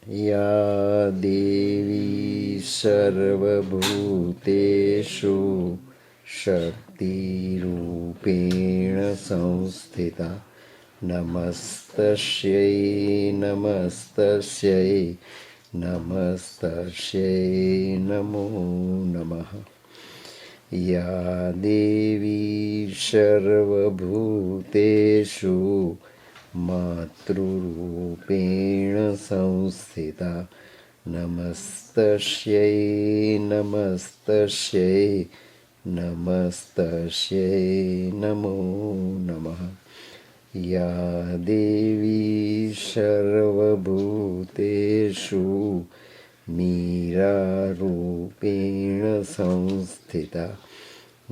या देवी सर्वभूतेषु शक्तिरूपेण संस्थिता नमस्तस्यै नमस्तस्यै नमस्तस्यै नमो नमः। या देवी सर्वभूतेषु मातृरूपेण संस्थिता नमस्तस्यै नमस्तस्यै नमस्तस्यै नमो नमः। या देवी सर्वभूतेषु मीरारूपेण संस्थिता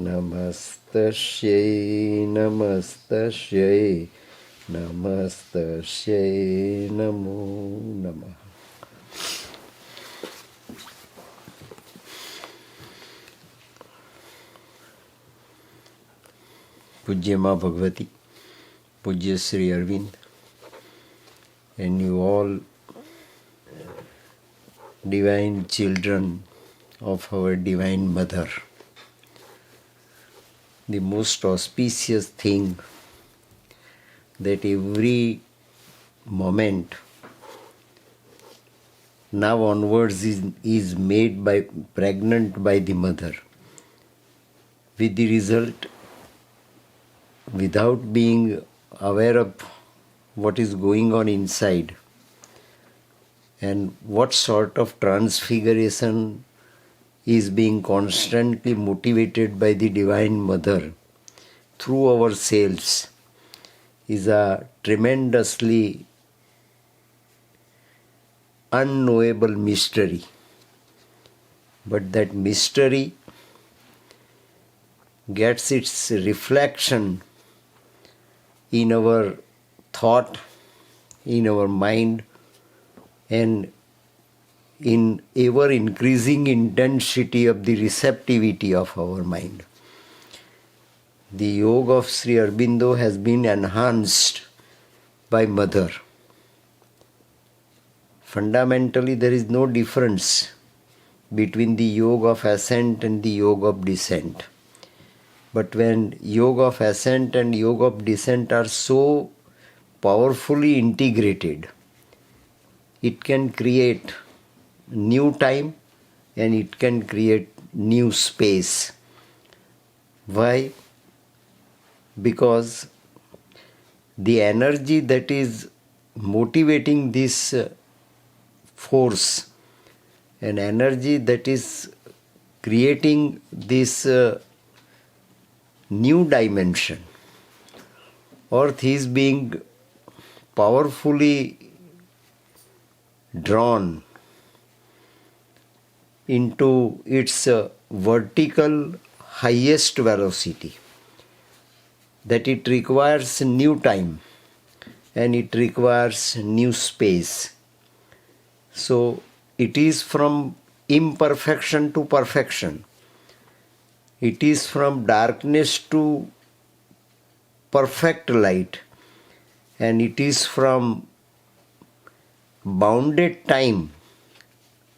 नमस्तस्यै नमस्तस्यै नमस्तस्यै नमो नमः। पूज्य माँ भगवती, पूज्य Sri Arvind, and you all divine children of our Divine Mother. The most auspicious thing that every moment now onwards is made pregnant by the mother, with the result, without being aware of what is going on inside and what sort of transfiguration is being constantly motivated by the Divine Mother through ourselves, is a tremendously unknowable mystery. But that mystery gets its reflection in our thought, in our mind, and in ever increasing intensity of the receptivity of our mind. The yoga of Sri Aurobindo has been enhanced by Mother. Fundamentally, there is no difference between the yoga of ascent and the yoga of descent. But when yoga of ascent and yoga of descent are so powerfully integrated, it can create new time and it can create new space. Why? Because the energy that is motivating this force, an energy that is creating this new dimension, earth is being powerfully drawn into its vertical highest velocity, that it requires new time and it requires new space. So it is from imperfection to perfection. It is from darkness to perfect light, and it is from bounded time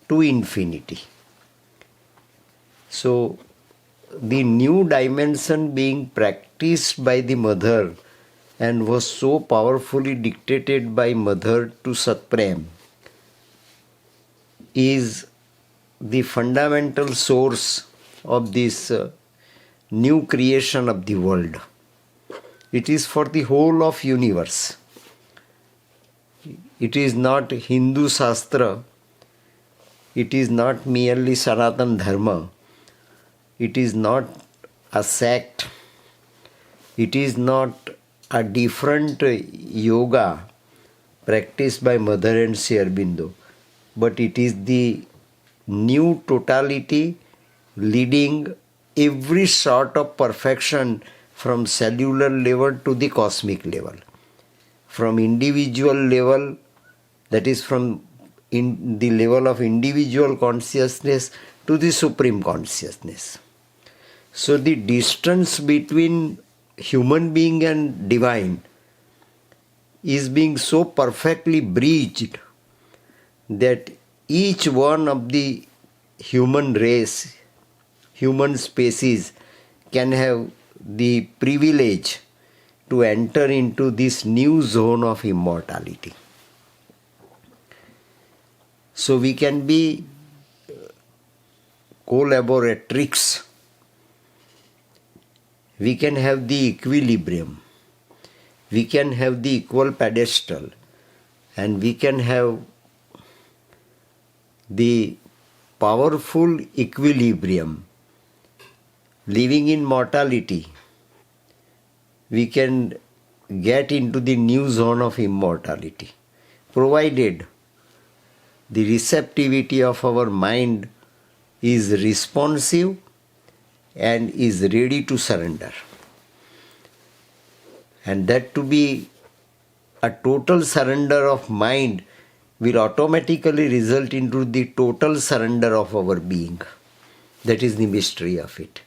to infinity. So the new dimension being practiced by the Mother and was so powerfully dictated by Mother to Satprem is the fundamental source of this new creation of the world. It is for the whole of universe. It is not Hindu Shastra. It is not merely Sanatan Dharma. It is not a sect. It is not a different yoga practiced by Mother and Sri Aurobindo. But it is the new totality leading every sort of perfection from cellular level to the cosmic level, from individual level, that is from the level of individual consciousness to the supreme consciousness. So the distance between human being and divine is being so perfectly breached that each one of the human race, human species can have the privilege to enter into this new zone of immortality. So we can be collaboratrix. We can have the equilibrium. We can have the equal pedestal. And we can have the powerful equilibrium. Living in mortality, we can get into the new zone of immortality, provided the receptivity of our mind is responsive and is ready to surrender. And that to be a total surrender of mind will automatically result into the total surrender of our being. That is the mystery of it.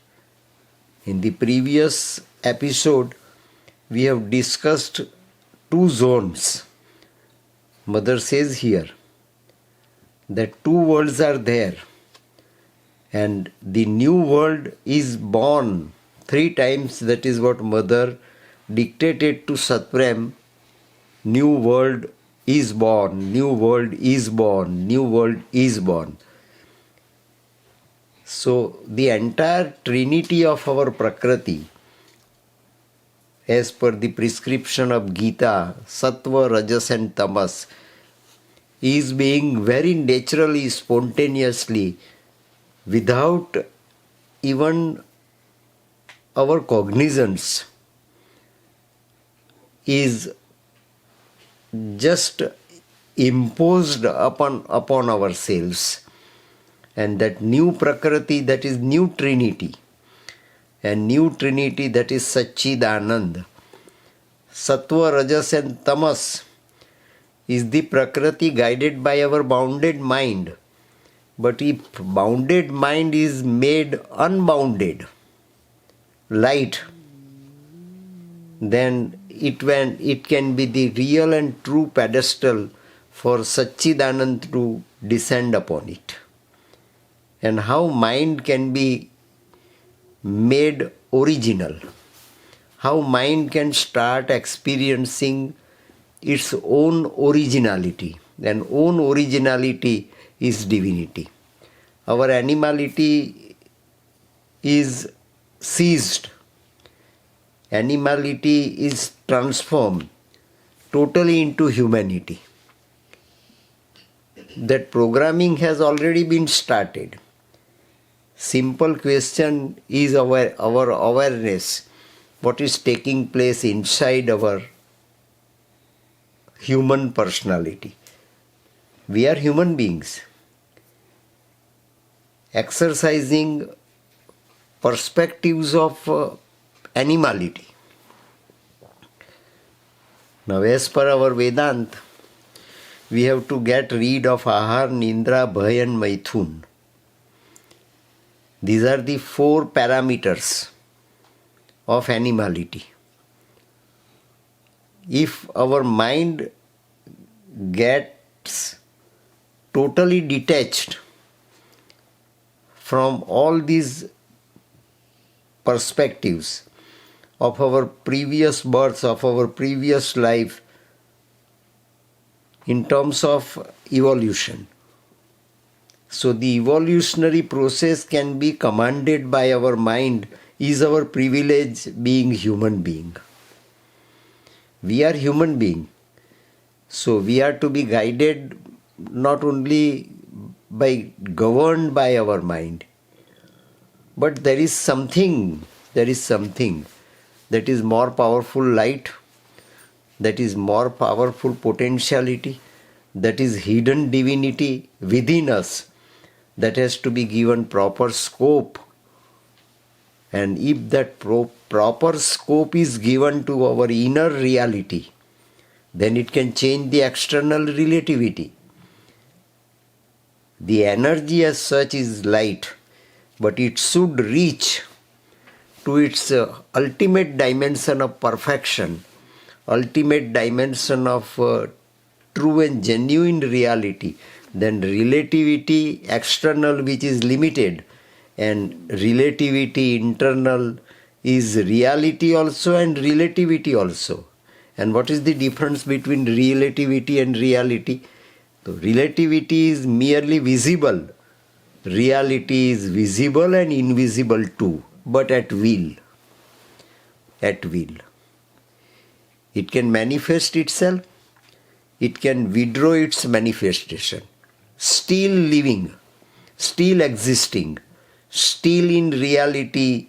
In the previous episode, we have discussed two zones. Mother says here that two worlds are there, and the new world is born 3 times. That is what Mother dictated to Satprem. New world is born, new world is born, new world is born. So the entire trinity of our Prakriti, as per the prescription of Gita, Sattva, Rajas and Tamas, is being very naturally, spontaneously, without even our cognizance, is just imposed upon ourselves. And that new Prakriti, that is new Trinity, and new Trinity, that is Satchidanand. Sattva, Rajas and Tamas is the Prakriti guided by our bounded mind. But if bounded mind is made unbounded, light, then it can be the real and true pedestal for Satchidanand to descend upon it. And how mind can be made original, how mind can start experiencing its own originality, and own originality is divinity. Our animality is ceased. Animality is transformed totally into humanity. That programming has already been started. Simple question is our awareness, what is taking place inside our human personality. We are human beings exercising perspectives of animality. Now, as per our Vedant, we have to get rid of Ahar, Nindra, Bhay and Maithun. These are the 4 parameters of animality. If our mind gets totally detached from all these perspectives of our previous births, of our previous life, in terms of evolution, so the evolutionary process can be commanded by our mind, is our privilege being human being. We are human being, so we are to be guided not only governed by our mind, but there is something that is more powerful light, that is more powerful potentiality, that is hidden divinity within us, that has to be given proper scope. And if that proper scope is given to our inner reality, then it can change the external relativity. The energy as such is light, but it should reach to its ultimate dimension of perfection, ultimate dimension of true and genuine reality, then relativity external which is limited and relativity internal is reality also and relativity also. And what is the difference between relativity and reality? So relativity is merely visible. Reality is visible and invisible too, but at will. At will. It can manifest itself, it can withdraw its manifestation. Still living, still existing, still in reality,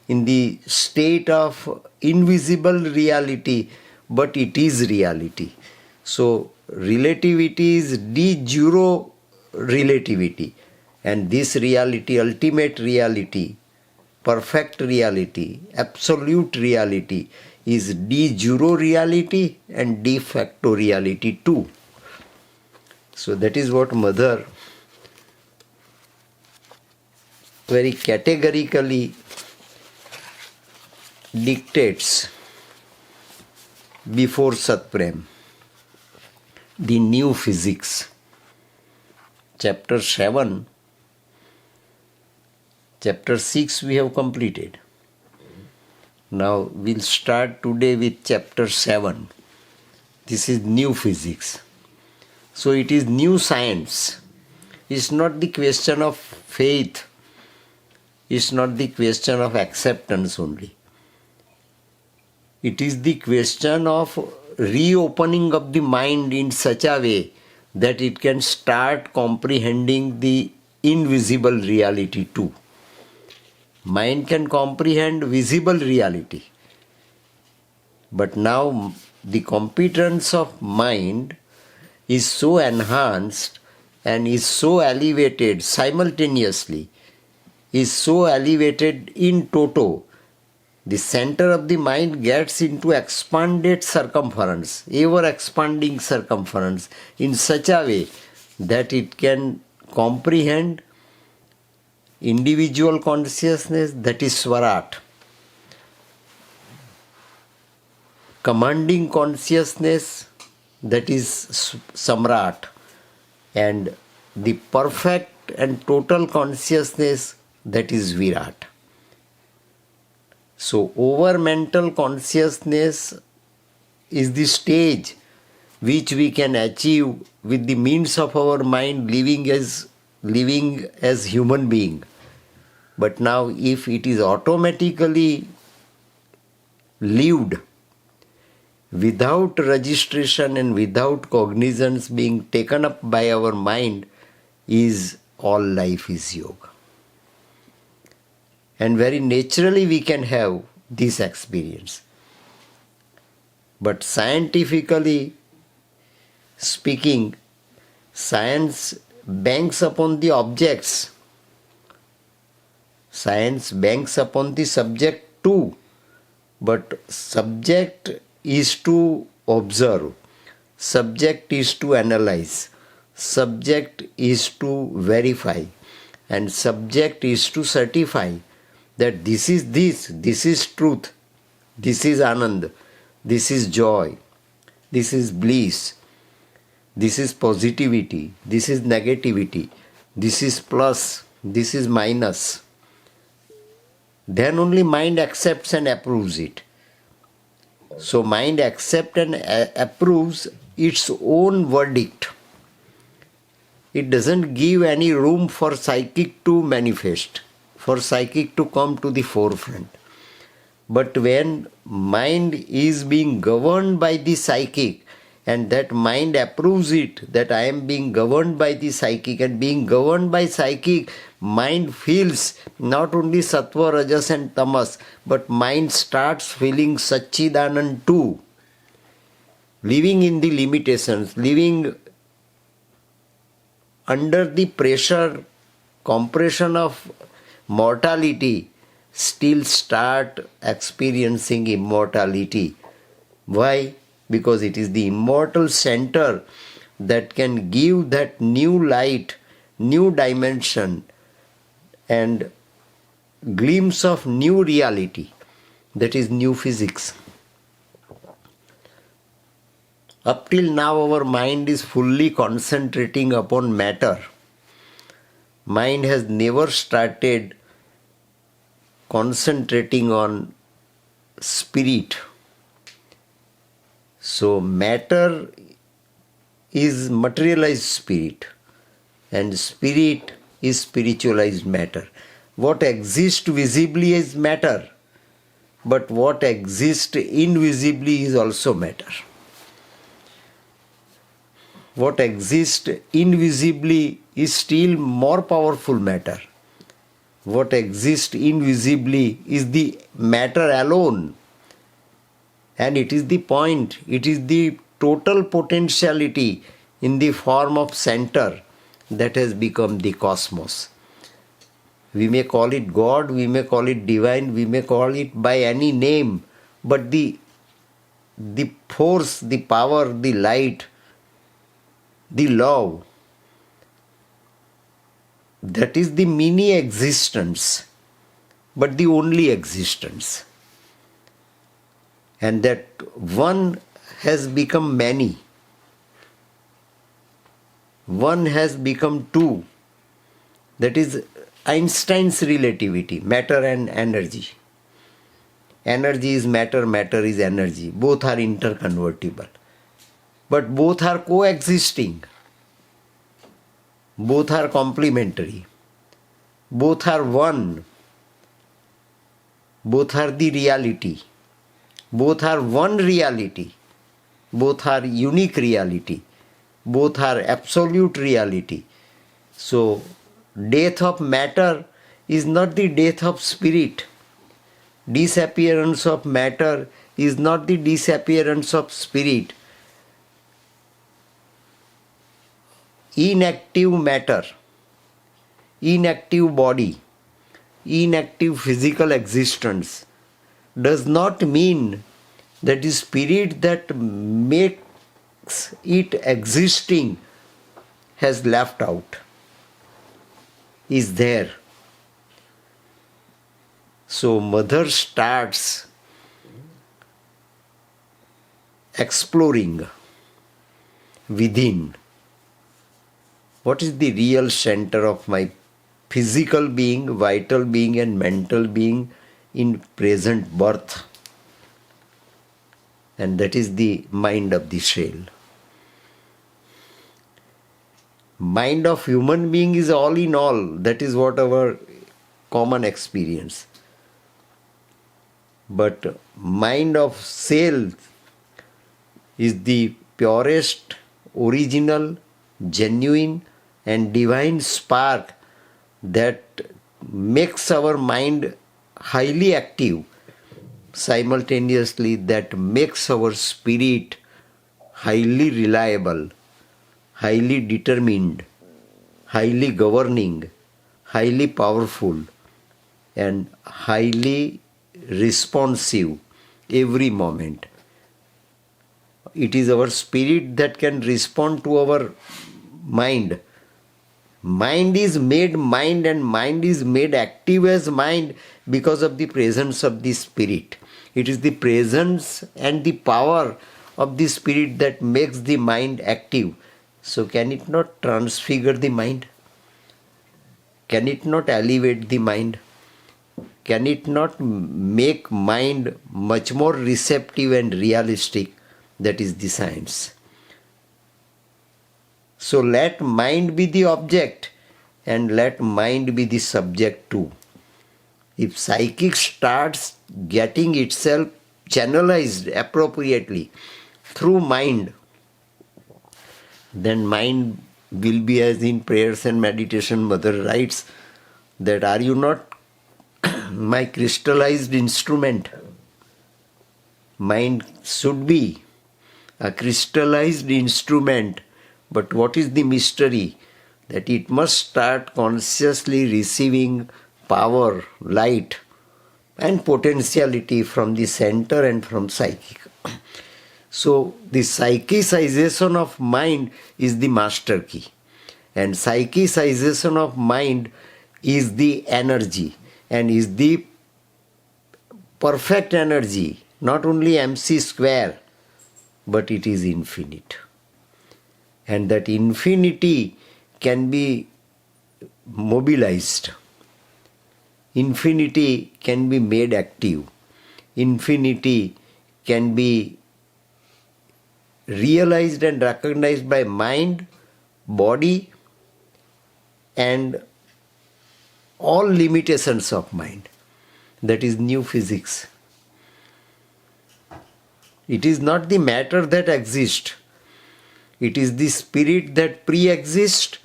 in the state of invisible reality, but it is reality. So relativity is de jure relativity, and this reality, ultimate reality, perfect reality, absolute reality is de jure reality and de facto reality too. So that is what Mother very categorically dictates before Satprem, the new physics. Chapter 7, chapter 6 we have completed. Now we'll start today with chapter 7. This is new physics. So it is new science. It's not the question of faith. It's not the question of acceptance only. It is the question of reopening of the mind in such a way that it can start comprehending the invisible reality too. Mind can comprehend visible reality. But now the competence of mind is so enhanced and is so elevated simultaneously, is so elevated in toto. The center of the mind gets into expanded circumference, ever expanding circumference, in such a way that it can comprehend individual consciousness, that is Swarat, commanding consciousness, that is Samrat, and the perfect and total consciousness, that is Virat. So over mental consciousness is the stage which we can achieve with the means of our mind living as human being. But now if it is automatically lived without registration and without cognizance being taken up by our mind, is all life is yoga. And very naturally we can have this experience. But scientifically speaking, science banks upon the objects. Science banks upon the subject too. But subject is to observe. Subject is to analyze. Subject is to verify. And subject is to certify that this is truth, this is Anand, this is joy, this is bliss, this is positivity, this is negativity, this is plus, this is minus. Then only mind accepts and approves it. So mind accepts and approves its own verdict. It doesn't give any room for psychic to manifest, for psychic to come to the forefront. But when mind is being governed by the psychic, and that mind approves it, that I am being governed by the psychic, and being governed by psychic, mind feels not only sattva, rajas and tamas, but mind starts feeling Satchidanand too. Living in the limitations, living under the pressure, compression of mortality, still start experiencing immortality. Why? Because it is the immortal center that can give that new light, new dimension, and glimpse of new reality. That is new physics. Up till now our mind is fully concentrating upon matter. Mind has never started concentrating on spirit. So matter is materialized spirit and spirit is spiritualized matter. What exists visibly is matter, but what exists invisibly is also matter. What exists invisibly is still more powerful matter. What exists invisibly is the matter alone. And it is the point, it is the total potentiality in the form of center that has become the cosmos. We may call it God, we may call it divine, we may call it by any name, but the force, the power, the light, the love, that is the mini existence, but the only existence. And that one has become many. One has become two. That is Einstein's relativity, matter and energy. Energy is matter, matter is energy. Both are interconvertible. But both are coexisting. Both are complementary. Both are one. Both are the reality. Both are one reality. Both are unique reality. Both are absolute reality. So, death of matter is not the death of spirit. Disappearance of matter is not the disappearance of spirit. Inactive matter, inactive body, inactive physical existence does not mean that the spirit that makes it existing has left out, is there. So mother starts exploring within. What is the real center of my physical being, vital being and mental being in present birth? And that is the mind of the shell. Mind of human being is all in all. That is what our common experience. But mind of cell is the purest, original, genuine and divine spark that makes our mind highly active, simultaneously that makes our spirit highly reliable, highly determined, highly governing, highly powerful and highly responsive every moment. It is our spirit that can respond to our mind. Mind is made mind and mind is made active as mind because of the presence of the spirit. It is the presence and the power of the spirit that makes the mind active. So can it not transfigure the mind? Can it not elevate the mind? Can it not make mind much more receptive and realistic? That is the science. So let mind be the object and let mind be the subject too. If psychic starts getting itself channelized appropriately through mind, then mind will be, as in prayers and meditation, Mother writes that, are you not my crystallized instrument? Mind should be a crystallized instrument. But what is the mystery? That it must start consciously receiving power, light and potentiality from the center and from psychic. So the psychicization of mind is the master key. And psychicization of mind is the energy and is the perfect energy, not only MC square, but it is infinite. And that infinity can be mobilized. Infinity can be made active. Infinity can be realized and recognized by mind, body, and all limitations of mind. That is new physics. It is not the matter that exists. It is the spirit that pre-exists,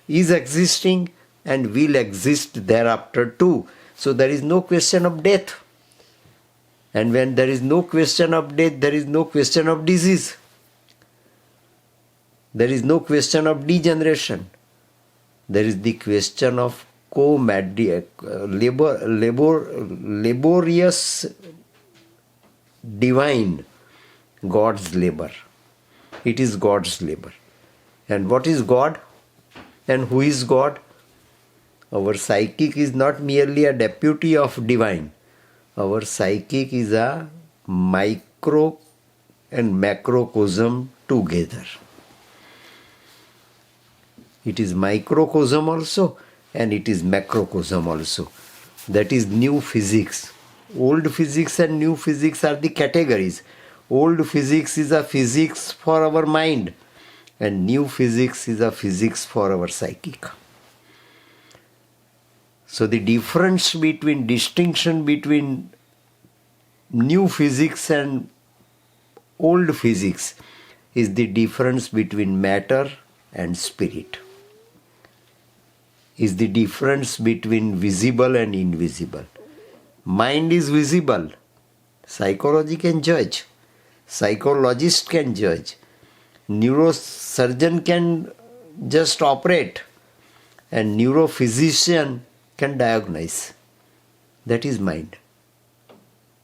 is existing, and will exist thereafter too. So there is no question of death. And when there is no question of death, there is no question of disease. There is no question of degeneration. There is the question of laborious divine God's labor. It is God's labor. And what is God? And who is God? Our psychic is not merely a deputy of divine. Our psychic is a micro and macrocosm together. It is microcosm also and it is macrocosm also. That is new physics. Old physics and new physics are the categories. Old physics is a physics for our mind and new physics is a physics for our psychic. So the distinction between new physics and old physics is the difference between matter and spirit. Is the difference between visible and invisible. Mind is visible. Psychology can judge. Psychologist can judge. Neurosurgeon can just operate. And neurophysician can diagnose. That is mind.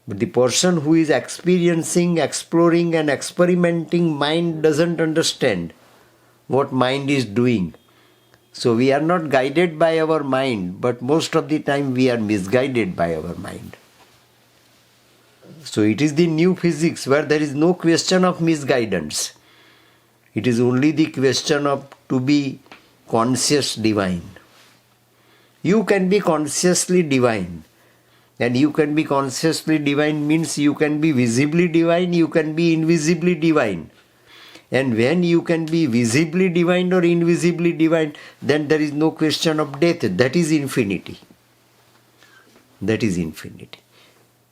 But the person who is experiencing, exploring and experimenting mind doesn't understand what mind is doing. So we are not guided by our mind, but most of the time we are misguided by our mind. So it is the new physics where there is no question of misguidance. It is only the question of to be conscious divine. You can be consciously divine. And you can be consciously divine means you can be visibly divine, you can be invisibly divine. And when you can be visibly divine or invisibly divine, then there is no question of death. That is infinity. That is infinity.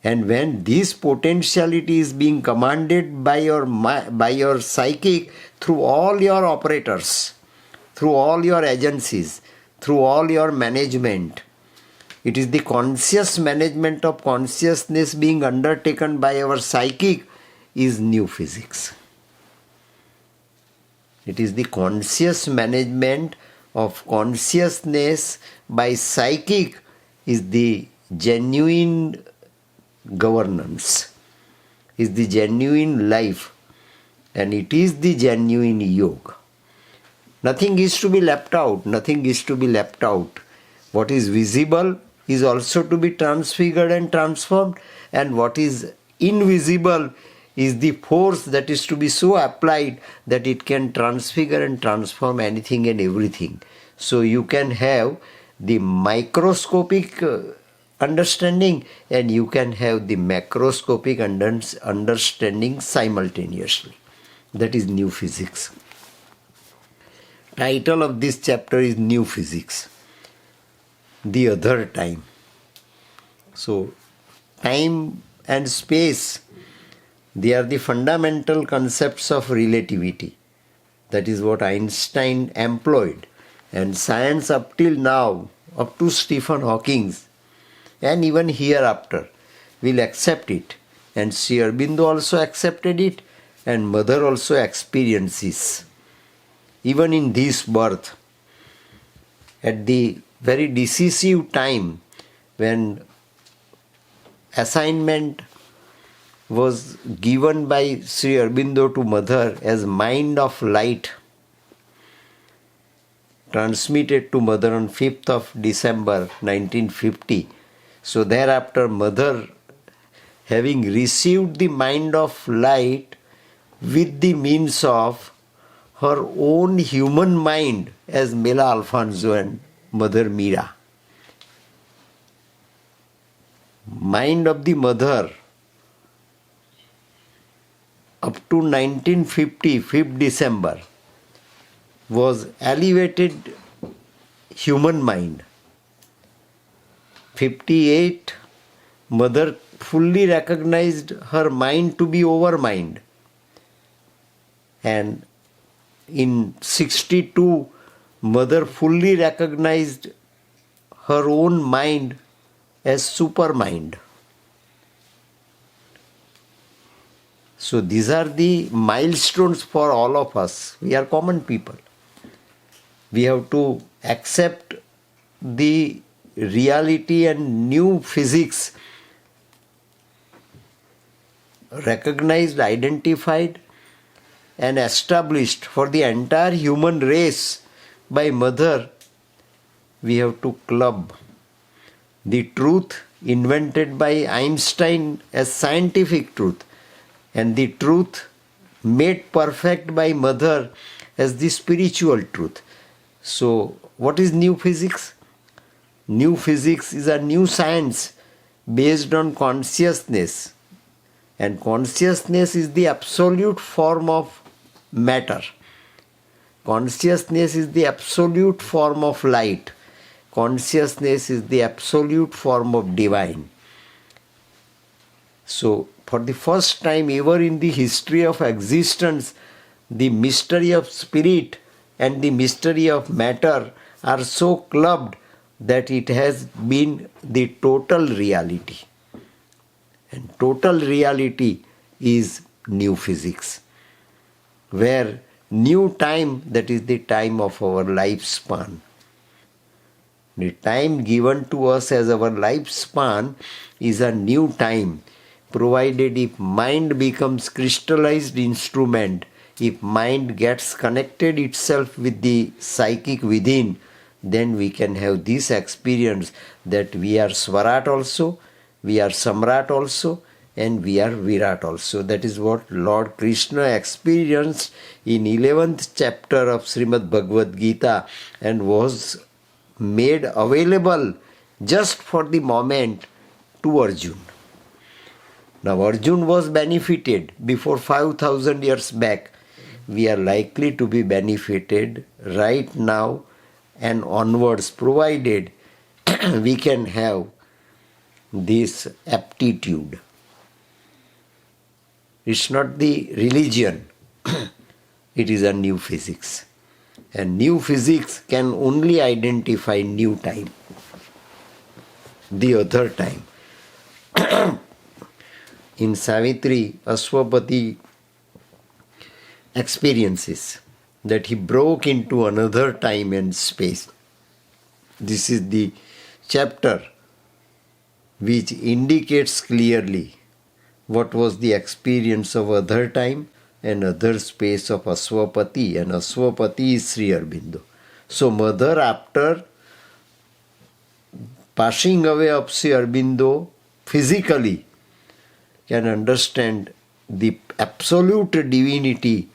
And when this potentiality is being commanded by your psychic through all your operators, through all your agencies, through all your management, it is the conscious management of consciousness being undertaken by our psychic is new physics. It is the conscious management of consciousness by psychic is the genuine governance, is the genuine life, and it is the genuine yoga. Nothing is to be left out, nothing is to be left out. What is visible is also to be transfigured and transformed, and what is invisible is the force that is to be so applied that it can transfigure and transform anything and everything. So you can have the microscopic understanding and you can have the macroscopic understanding simultaneously. That is new physics. Title of this chapter is New Physics. The other time. So time and space, they are the fundamental concepts of relativity. That is what Einstein employed. And science up till now, up to Stephen Hawking, and even hereafter, will accept it. And Sri Aurobindo also accepted it, and Mother also experiences. Even in this birth, at the very decisive time when assignment was given by Sri Aurobindo to Mother as mind of light, transmitted to Mother on 5th of December 1950. So thereafter Mother, having received the mind of light, with the means of her own human mind as Mela Alfonso and Mother Mira. Mind of the mother up to 1950, 5th December, was elevated human mind. 58, mother fully recognized her mind to be over mind. And in 62, mother fully recognized her own mind as supermind. So these are the milestones for all of us. We are common people. We have to accept the reality and new physics, recognized, identified, and established for the entire human race by mother. We have to club the truth invented by Einstein as scientific truth, and the truth made perfect by mother as the spiritual truth. So what is new physics? New physics is a new science based on consciousness, and consciousness is the absolute form of matter. Consciousness is the absolute form of light. Consciousness is the absolute form of divine. So for the first time ever in the history of existence, the mystery of spirit and the mystery of matter are so clubbed that it has been the total reality. And total reality is new physics, where new time, that is the time of our lifespan. The time given to us as our lifespan is a new time, provided if mind becomes crystallized instrument, if mind gets connected itself with the psychic within, then we can have this experience that we are Swarat also, we are Samrat also, and we are Virat also. That is what Lord Krishna experienced in 11th chapter of Srimad Bhagavad Gita, and was made available just for the moment to Arjun. Now Arjun was benefited before 5,000 years back. We are likely to be benefited right now and onwards, provided we can have this aptitude. It's not the religion, it is a new physics. And new physics can only identify new time, the other time. In Savitri, Ashwapati experiences that he broke into another time and space. This is the chapter which indicates clearly what was the experience of other time and other space of Ashwapati, and Ashwapati is Sri Aurobindo. So mother, after passing away of Sri Aurobindo physically, can understand the absolute divinity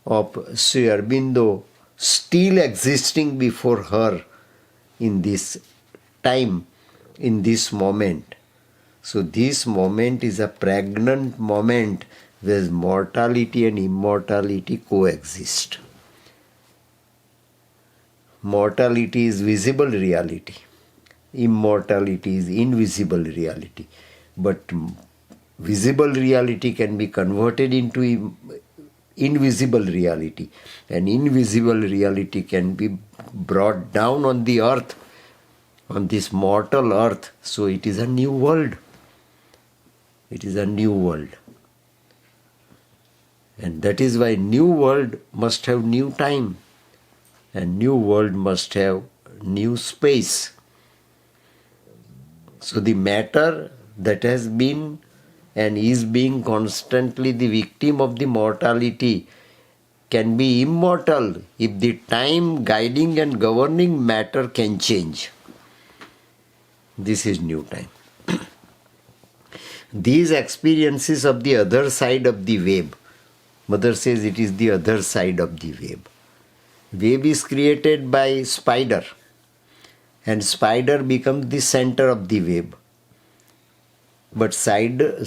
of Sri Aurobindo still existing before her in this time, in this moment. So this moment is a pregnant moment where mortality and immortality coexist. Mortality is visible reality. Immortality is invisible reality. But visible reality can be converted into invisible reality, and invisible reality can be brought down on the earth, on this mortal earth. So it is a new world. It is a new world. And that is why new world must have new time, and new world must have new space. So the matter that has been and is being constantly the victim of the mortality can be immortal if the time guiding and governing matter can change. This is new time. These experiences of the other side of the wave, Mother says it is the other side of the web. Web is created by spider, and spider becomes the center of the web. But spider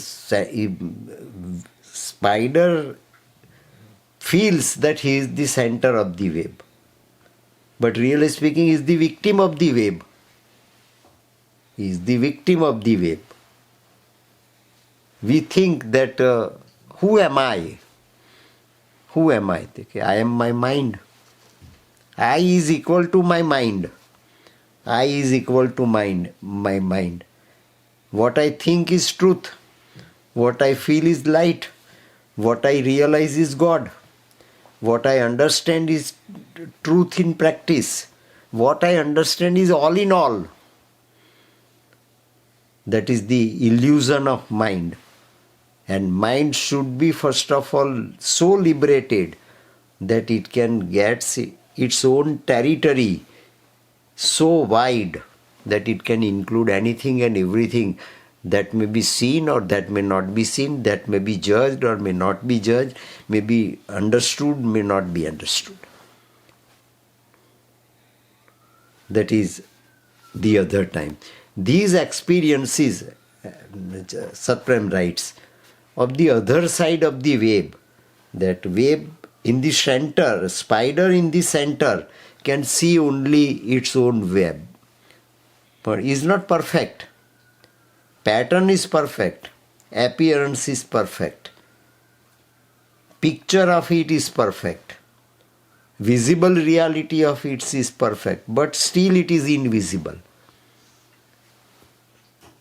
feels that he is the center of the web. But really speaking, he is the victim of the web. He is the victim of the web. We think that, who am I? Who am I? I am my mind. I is equal to my mind. I is equal to my mind. What I think is truth. What I feel is light. What I realize is God. What I understand is truth in practice. What I understand is all in all. That is the illusion of mind. And mind should be first of all so liberated that it can get its own territory so wide that it can include anything and everything that may be seen or that may not be seen, that may be judged or may not be judged, may be understood, may not be understood. That is the other time. These experiences, Satprem writes, of the other side of the web, that web in the center, spider in the center can see only its own web. But is not perfect. Pattern is perfect. Appearance is perfect. Picture of it is perfect. Visible reality of it is perfect. But still it is invisible.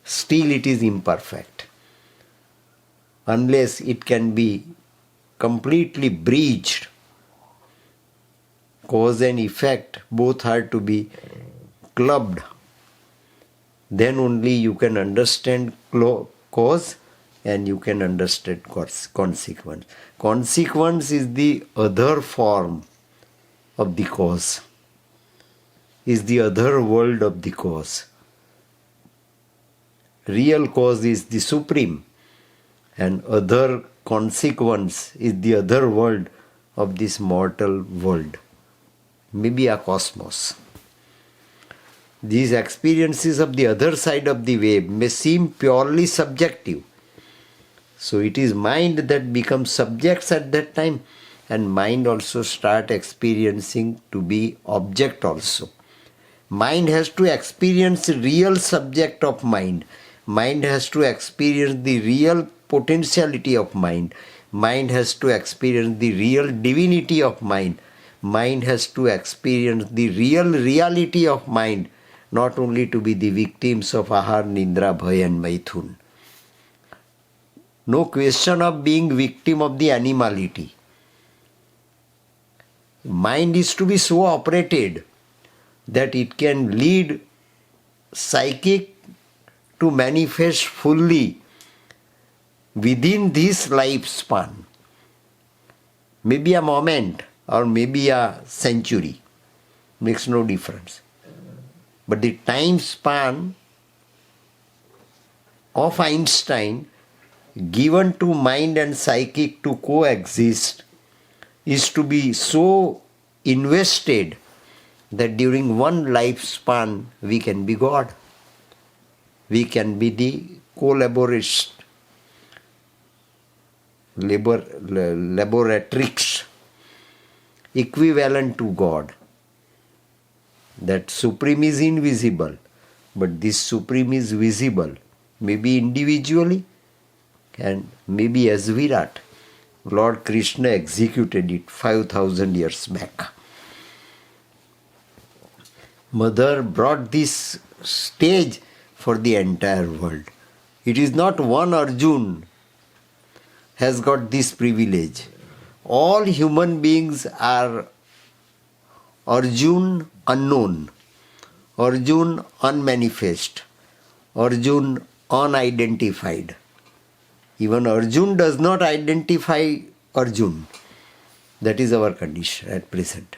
Still it is imperfect. Unless it can be completely breached. Cause and effect both are to be clubbed. Then only you can understand cause and you can understand consequence. Consequence is the other form of the cause, is the other world of the cause. Real cause is the supreme, and other consequence is the other world of this mortal world, maybe a cosmos. These experiences of the other side of the wave may seem purely subjective. So it is mind that becomes subjects at that time, and mind also start experiencing to be object also. Mind has to experience real subject of mind. Mind has to experience the real potentiality of mind. Mind has to experience the real divinity of mind. Mind has to experience the real reality of mind, not only to be the victims of ahar, nindra, bhaya and maithun. No question of being victim of the animality. Mind is to be so operated that it can lead psychic to manifest fully within this lifespan. Maybe a moment or maybe a century. Makes no difference. But the time span of Einstein given to mind and psychic to coexist is to be so invested that during one lifespan we can be God. We can be the collaboratrix, equivalent to God. That supreme is invisible, but this supreme is visible, maybe individually and maybe as Virat. Lord Krishna executed it 5,000 years back. Mother brought this stage for the entire world. It is not one Arjun has got this privilege. All human beings are Arjun unknown, Arjun unmanifest, Arjun unidentified. Even Arjun does not identify Arjun. That is our condition at present.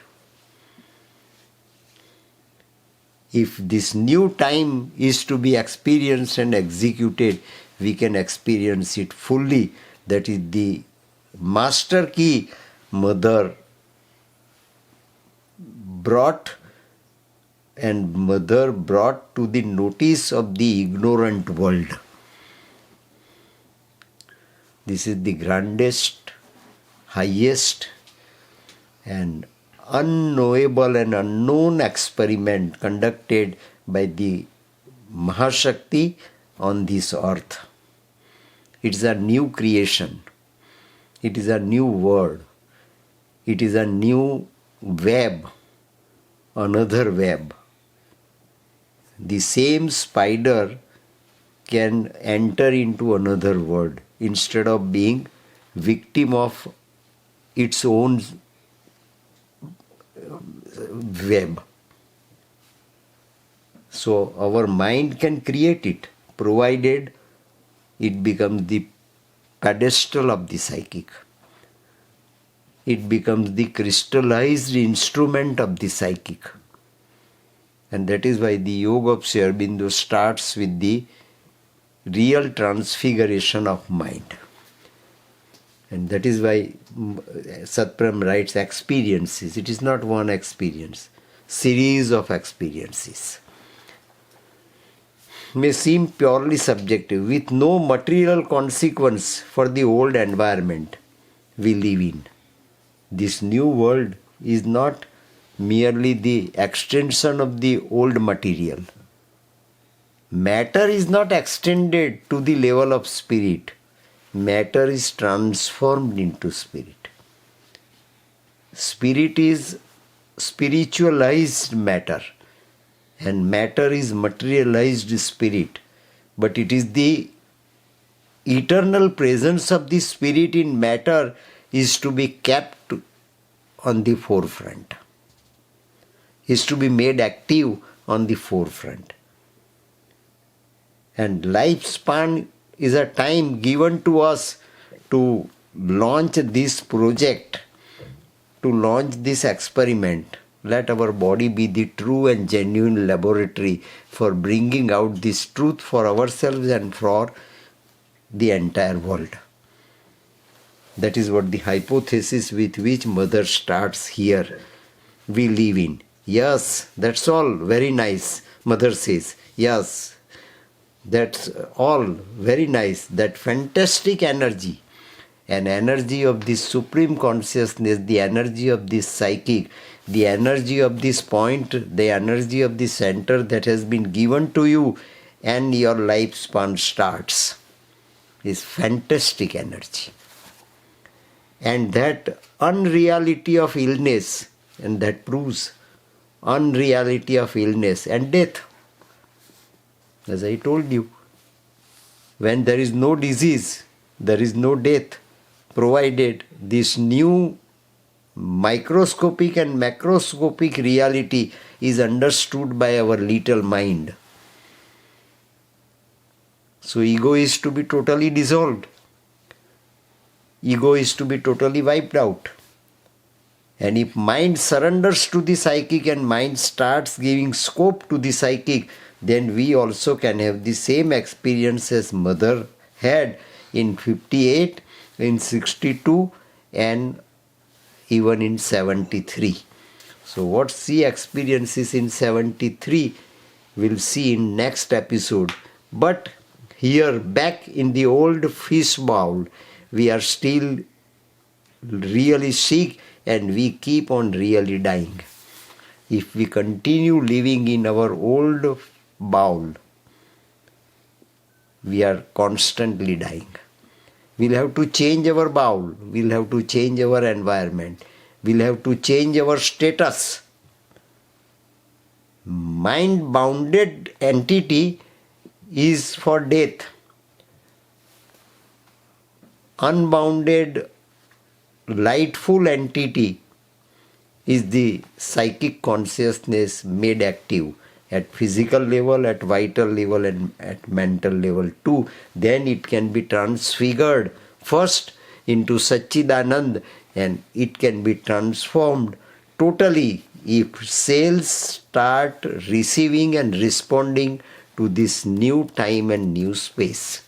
If this new time is to be experienced and executed, we can experience it fully. That is the master key mother brought to the notice of the ignorant world. This is the grandest, highest and unknowable and unknown experiment conducted by the Mahashakti on this earth. It is a new creation. It is a new world. It is a new web, another web. The same spider can enter into another world instead of being victim of its own web. So our mind can create it, provided it becomes the pedestal of the psychic. It becomes the crystallized instrument of the psychic. And that is why the Yoga of Sri Aurobindo starts with the real transfiguration of mind. And that is why Satprem writes experiences. It is not one experience, series of experiences. May seem purely subjective, with no material consequence for the old environment we live in. This new world is not merely the extension of the old material. Matter is not extended to the level of spirit. Matter is transformed into spirit. Spirit is spiritualized matter, and matter is materialized spirit. But it is the eternal presence of the spirit in matter is to be kept on the forefront, is to be made active on the forefront. And lifespan is a time given to us to launch this project, to launch this experiment. Let our body be the true and genuine laboratory for bringing out this truth for ourselves and for the entire world. That is what the hypothesis with which Mother starts here. We live in. Yes, that's all very nice, Mother says. Yes, that's all very nice. That fantastic energy, an energy of this supreme consciousness, the energy of this psychic, the energy of this point, the energy of the center that has been given to you, and your lifespan starts. Is fantastic energy. And that unreality of illness, and that proves unreality of illness and death. As I told you, when there is no disease, there is no death, provided this new microscopic and macroscopic reality is understood by our little mind. So ego is to be totally dissolved. Ego is to be totally wiped out. And if mind surrenders to the psychic and mind starts giving scope to the psychic, then we also can have the same experience as Mother had in 58, in 62 and even in 73. So what she experiences in 73 we'll see in next episode. But here back in the old fish bowl, we are still really sick and we keep on really dying. If we continue living in our old bowl, we are constantly dying. We'll have to change our bowl. We'll have to change our environment. We'll have to change our status. Mind-bounded entity is for death. Unbounded, lightful entity is the psychic consciousness made active at physical level, at vital level and at mental level too. Then it can be transfigured first into Satchidanand and it can be transformed totally if cells start receiving and responding to this new time and new space.